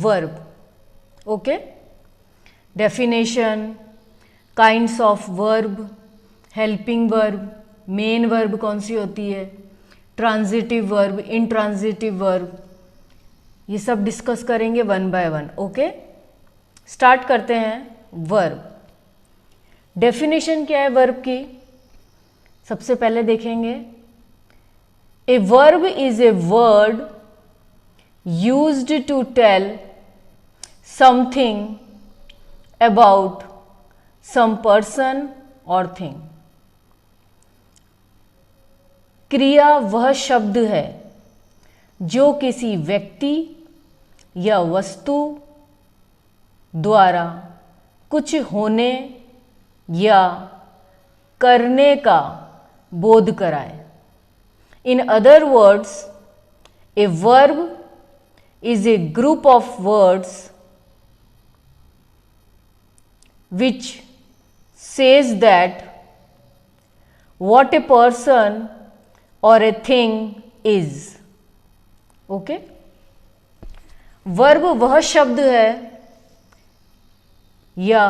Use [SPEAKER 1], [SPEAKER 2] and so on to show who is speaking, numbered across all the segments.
[SPEAKER 1] verb. Okay, definition, kinds of verb, helping verb, main verb कौन सी होती है, ट्रांजिटिव वर्ब, इंट्रांजिटिव वर्ब, ये सब डिस्कस करेंगे one by one. Okay, start करते हैं वर्ब. डेफिनेशन क्या है वर्ब की, सबसे पहले देखेंगे. A verb is a word used to tell something about some person और थिंग. क्रिया वह शब्द है जो किसी व्यक्ति या वस्तु द्वारा कुछ होने या करने का बोध कराए. In other words, A verb is A group of words which says that what a person or a thing is. Okay? Verb वह शब्द है या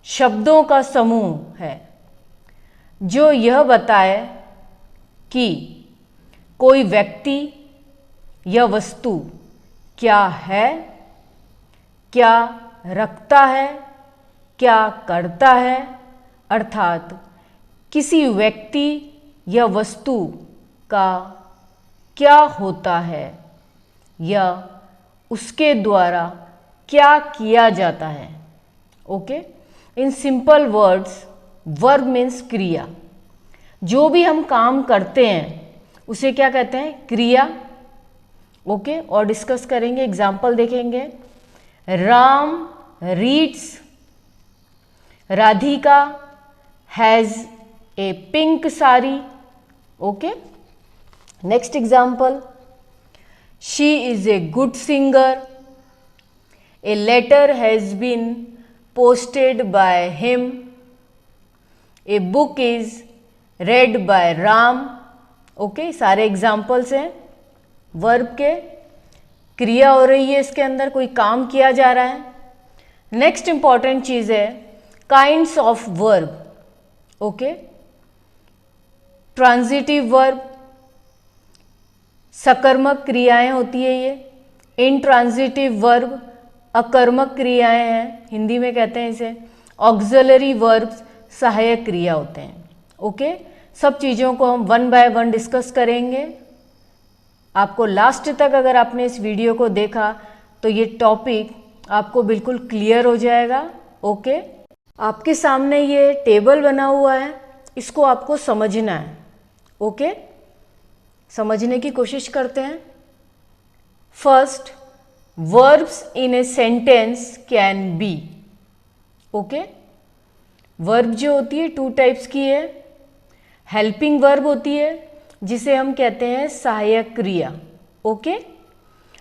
[SPEAKER 1] शब्दों का समूह है जो यह बताए कि कोई व्यक्ति या वस्तु क्या है, क्या रखता है, क्या करता है. अर्थात किसी व्यक्ति या वस्तु का क्या होता है या उसके द्वारा क्या किया जाता है. Okay, in simple words verb means क्रिया. जो भी हम काम करते हैं उसे क्या कहते हैं, क्रिया. ओके, और डिस्कस करेंगे, एग्जाम्पल देखेंगे. Ram reads, Radhika has a pink sari. Okay, next example. She is a good singer. A letter has been posted by him. A book is read by Ram. ओके, सारे एग्जाम्पल्स हैं वर्ब के. क्रिया हो रही है, इसके अंदर कोई काम किया जा रहा है. नेक्स्ट इंपॉर्टेंट चीज है kinds of verb. Okay, transitive verb, सकर्मक क्रियाएं होती है ये. इनट्रांजिटिव वर्ब अकर्मक क्रियाएं हैं, हिंदी में कहते हैं इसे. ऑक्सिलरी वर्ब्स सहायक क्रिया होते हैं. ओके, सब चीज़ों को हम वन बाय वन डिस्कस करेंगे. आपको लास्ट तक अगर आपने इस वीडियो को देखा तो ये टॉपिक आपको बिल्कुल क्लियर हो जाएगा. ओके, आपके सामने ये टेबल बना हुआ है, इसको आपको समझना है. ओके, समझने की कोशिश करते हैं. First, verbs in a sentence can be. Okay, verb जो होती है टू टाइप्स की है. हेल्पिंग वर्ब होती है जिसे हम कहते हैं सहायक क्रिया. ओके,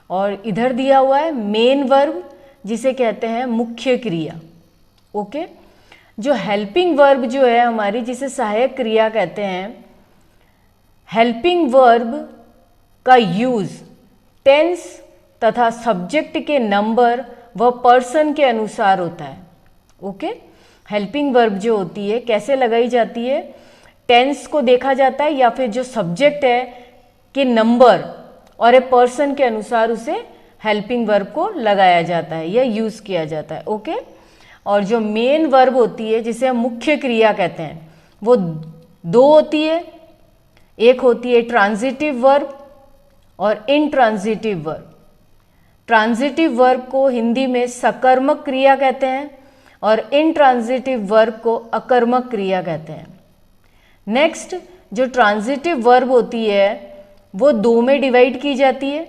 [SPEAKER 1] और इधर दिया हुआ है मेन वर्ब जिसे कहते हैं मुख्य क्रिया. ओके, जो हेल्पिंग वर्ब जो है हमारी, जिसे सहायक क्रिया कहते हैं, हेल्पिंग वर्ब का यूज टेंस तथा सब्जेक्ट के नंबर व पर्सन के अनुसार होता है. ओके, हेल्पिंग वर्ब जो होती है कैसे लगाई जाती है, टेंस को देखा जाता है या फिर जो सब्जेक्ट है के नंबर और ए पर्सन के अनुसार उसे हेल्पिंग वर्ब को लगाया जाता है या यूज किया जाता है. ओके, और जो मेन वर्ब होती है जिसे हम मुख्य क्रिया कहते हैं वो दो होती है. एक होती है ट्रांजिटिव वर्ब और इनट्रांजिटिव वर्ब. ट्रांजिटिव वर्ब को हिंदी में सकर्मक क्रिया कहते हैं और इनट्रांजिटिव वर्ब को अकर्मक क्रिया कहते हैं. नेक्स्ट, जो ट्रांजिटिव वर्ब होती है वो दो में डिवाइड की जाती है.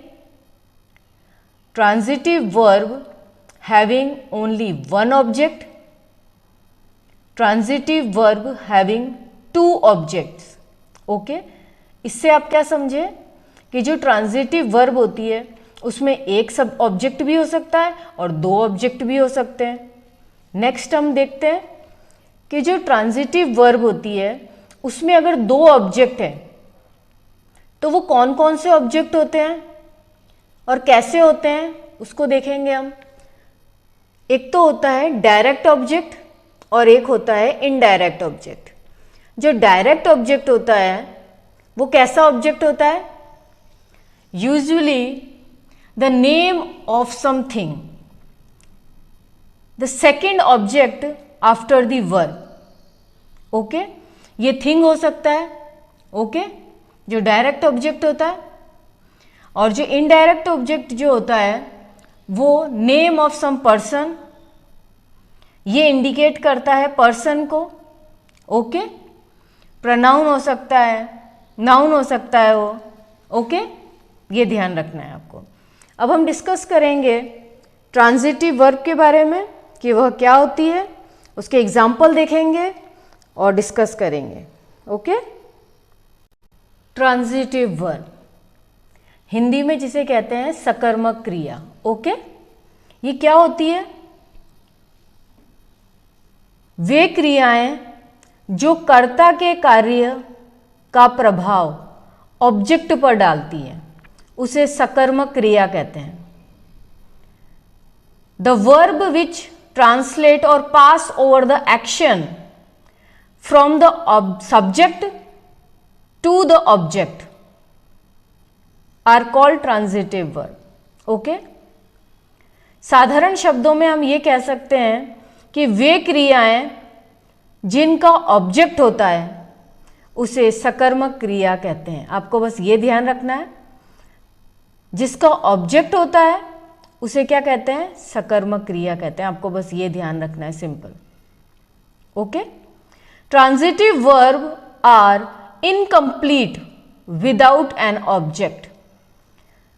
[SPEAKER 1] Transitive verb having only one object, transitive verb having two objects. Okay, इससे आप क्या समझे कि जो ट्रांजिटिव वर्ब होती है उसमें एक सब ऑब्जेक्ट भी हो सकता है और दो ऑब्जेक्ट भी हो सकते हैं. नेक्स्ट हम देखते हैं कि जो ट्रांजिटिव वर्ब होती है उसमें अगर दो ऑब्जेक्ट है तो वो कौन कौन से ऑब्जेक्ट होते हैं और कैसे होते हैं, उसको देखेंगे हम। एक तो होता है डायरेक्ट ऑब्जेक्ट और एक होता है इनडायरेक्ट ऑब्जेक्ट। जो डायरेक्ट ऑब्जेक्ट होता है वो कैसा ऑब्जेक्ट होता है? Usually the name of something, the second object after the verb. Okay, ये थिंग हो सकता है, ओके, जो डायरेक्ट ऑब्जेक्ट होता है। और जो इनडायरेक्ट ऑब्जेक्ट जो होता है वो नेम ऑफ सम पर्सन, ये इंडिकेट करता है पर्सन को, ओके। प्रोनाउन हो सकता है, नाउन हो सकता है वो, ओके, ये ध्यान रखना है आपको। अब हम डिस्कस करेंगे ट्रांजिटिव वर्ब के बारे में कि वह क्या होती है, उसके एग्जाम्पल देखेंगे और डिस्कस करेंगे, ओके। ट्रांजिटिव वर्ब हिंदी में जिसे कहते हैं सकर्मक क्रिया, ओके। ये क्या होती है? वे क्रियाएं जो कर्ता के कार्य का प्रभाव ऑब्जेक्ट पर डालती है उसे सकर्मक क्रिया कहते हैं। द वर्ब विच ट्रांसलेट और pass over the action from the subject to the object are called transitive verb, okay. साधारण शब्दों में हम ये कह सकते हैं कि वे क्रियाएं जिनका ऑब्जेक्ट होता है उसे सकर्मक क्रिया कहते हैं। आपको बस ये ध्यान रखना है, जिसका ऑब्जेक्ट होता है उसे क्या कहते हैं? सकर्मक क्रिया कहते हैं। आपको बस ये ध्यान रखना है, simple, okay. Transitive verb are incomplete without an object.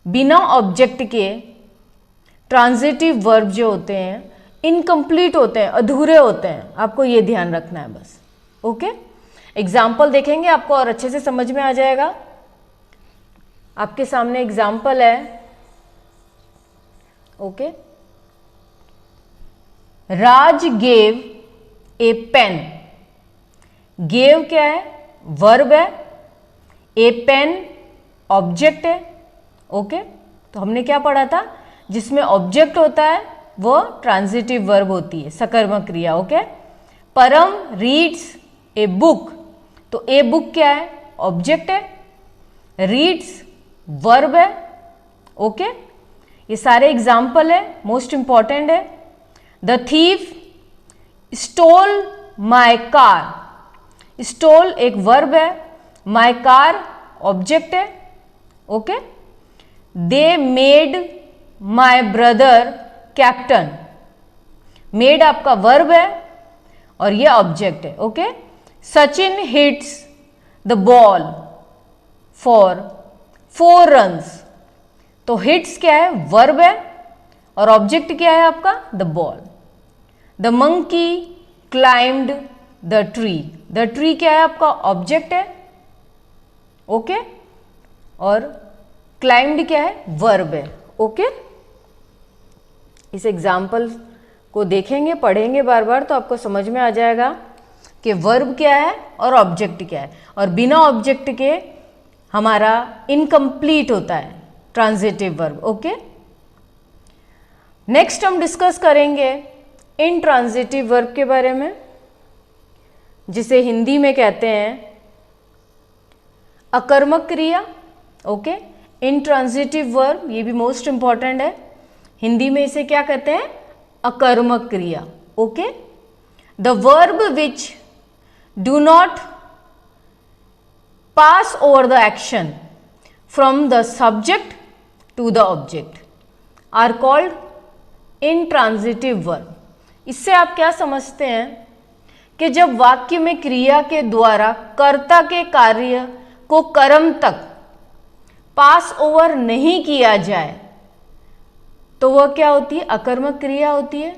[SPEAKER 1] बिना ऑब्जेक्ट के ट्रांजिटिव वर्ब जो होते हैं इनकम्प्लीट होते हैं, अधूरे होते हैं। आपको ये ध्यान रखना है बस, ओके। एग्जाम्पल देखेंगे, आपको और अच्छे से समझ में आ जाएगा। आपके सामने एग्जाम्पल है, okay. Raj gave a pen. Gave क्या है? वर्ब है। ए पेन ऑब्जेक्ट है, ओके। तो हमने क्या पढ़ा था? जिसमें ऑब्जेक्ट होता है वो ट्रांजिटिव वर्ब होती है, सकर्मक क्रिया, ओके। परम रीड्स ए बुक, तो ए बुक क्या है? ऑब्जेक्ट है। रीड्स वर्ब है, ओके। ये सारे एग्जाम्पल है, मोस्ट इंपॉर्टेंट है। The thief stole my car. Stole एक वर्ब है, माई कार ऑब्जेक्ट है, okay. They made my brother captain. Made आपका वर्ब है और ये ऑब्जेक्ट है, okay. Sachin hits the ball for 4 runs. तो हिट्स क्या है? वर्ब है और ऑब्जेक्ट क्या है आपका? The ball. The monkey climbed the tree. The tree क्या है आपका? ऑब्जेक्ट है, ओके। और क्लाइम्ड क्या है? वर्ब है, ओके। इस एग्जाम्पल को देखेंगे, पढ़ेंगे बार बार तो आपको समझ में आ जाएगा कि वर्ब क्या है और ऑब्जेक्ट क्या है। और बिना ऑब्जेक्ट के हमारा इनकम्प्लीट होता है ट्रांजिटिव वर्ब, ओके। नेक्स्ट हम डिस्कस करेंगे इनट्रांजिटिव वर्ब के बारे में, जिसे हिंदी में कहते हैं अकर्मक क्रिया, ओके। इनट्रांजिटिव वर्ब, ये भी मोस्ट इंपॉर्टेंट है। हिंदी में इसे क्या कहते हैं? अकर्मक क्रिया, okay. The verb which do not pass over the action from the subject to the object are called intransitive verb. इससे आप क्या समझते हैं कि जब वाक्य में क्रिया के द्वारा कर्ता के कार्य को कर्म तक पास ओवर नहीं किया जाए तो वह क्या होती है? अकर्मक क्रिया होती है।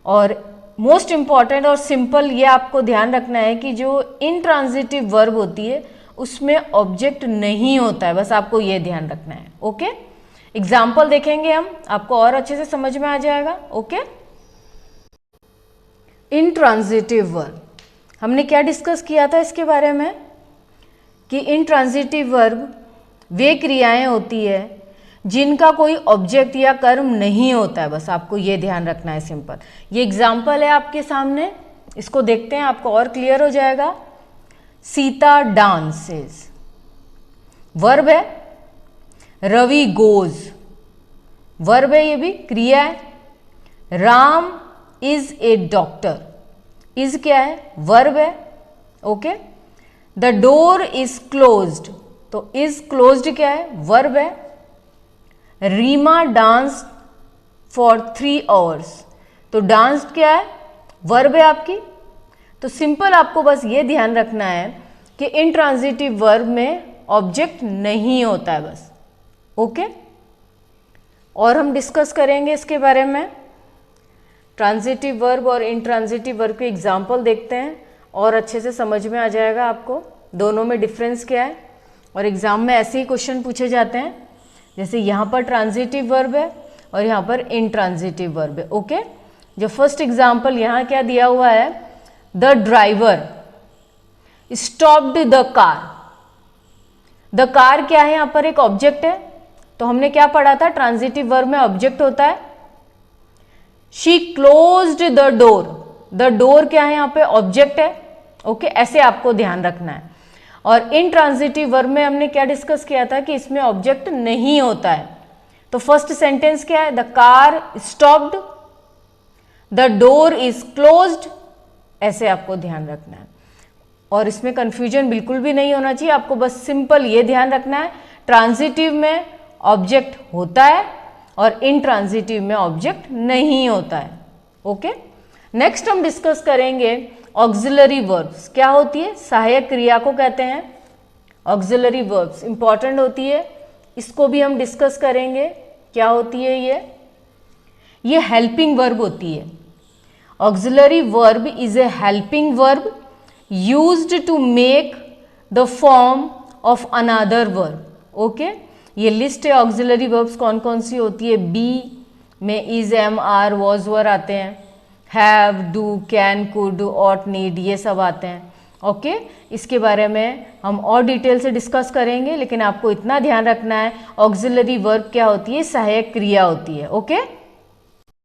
[SPEAKER 1] और मोस्ट इंपॉर्टेंट और सिंपल ये आपको ध्यान रखना है कि जो इनट्रांजिटिव वर्ब होती है उसमें ऑब्जेक्ट नहीं होता है, बस आपको ये ध्यान रखना है, ओके। एग्जाम्पल देखेंगे हम, आपको और अच्छे से समझ में आ जाएगा, ओके। इनट्रांजिटिव वर्ब हमने क्या डिस्कस किया था इसके बारे में कि इनट्रांजिटिव वर्ब वे क्रियाएं होती है जिनका कोई ऑब्जेक्ट या कर्म नहीं होता है, बस आपको ये ध्यान रखना है, सिंपल। ये एग्जाम्पल है आपके सामने, इसको देखते हैं, आपको और क्लियर हो जाएगा। सीता डांसेस, वर्ब है। रवि गोज, वर्ब है, ये भी क्रिया है। Ram is a doctor, is क्या है, वर्ब है। Okay. The door is closed, तो इज क्लोज्ड क्या है, वर्ब है। रीमा डांस फॉर 3 hours, तो डांस क्या है, वर्ब है आपकी। तो सिंपल आपको बस ये ध्यान रखना है कि इंट्रांजिटिव वर्ब में ऑब्जेक्ट नहीं होता है, बस। ओके। और हम डिस्कस करेंगे इसके बारे में। ट्रांजिटिव वर्ब और इंट्रांजिटिव वर्ब के एग्जाम्पल देखते हैं और अच्छे से समझ में आ जाएगा आपको दोनों में डिफरेंस क्या है। और एग्जाम में ऐसे ही क्वेश्चन पूछे जाते हैं, जैसे यहाँ पर ट्रांजिटिव वर्ब है और यहाँ पर इंट्रांजिटिव वर्ब है। ओके। जो फर्स्ट एग्जाम्पल यहाँ क्या दिया हुआ है, the driver stopped the car. The car क्या है, यहाँ पर एक ऑब्जेक्ट है, तो हमने क्या पढ़ा था, ट्रांजिटिव वर्ब में ऑब्जेक्ट होता है। She closed the door, the door क्या है, यहाँ पे ऑब्जेक्ट है। ओके, ऐसे आपको ध्यान रखना है। और इंट्रांजिटिव वर्ब में हमने क्या डिस्कस किया था कि इसमें ऑब्जेक्ट नहीं होता है। तो फर्स्ट सेंटेंस क्या है, the car stopped, the door is closed, ऐसे आपको ध्यान रखना है। और इसमें कंफ्यूजन बिल्कुल भी नहीं होना चाहिए, आपको बस सिंपल ये ध्यान रखना है, ट्रांजिटिव में ऑब्जेक्ट होता है और इंट्रांजिटिव में ऑब्जेक्ट नहीं होता है। ओके। नेक्स्ट हम डिस्कस करेंगे ऑक्सिलरी वर्ब्स। क्या होती है, सहायक क्रिया को कहते हैं ऑक्सिलरी वर्ब्स, इंपॉर्टेंट होती है, इसको भी हम डिस्कस करेंगे। क्या होती है ये हेल्पिंग वर्ब होती है। Auxiliary verb is a helping verb used to make the form of another verb. Okay, ये लिस्ट है ऑक्सिलरी वर्ब्स कौन कौन सी होती है। बी में is, am, are, was, were आते हैं। Have, do, can, could, ought, need, ये सब आते हैं। ओके, इसके बारे में हम और डिटेल से डिस्कस करेंगे, लेकिन आपको इतना ध्यान रखना है ऑक्सिलरी वर्ब क्या होती है, सहायक क्रिया होती है। ओके।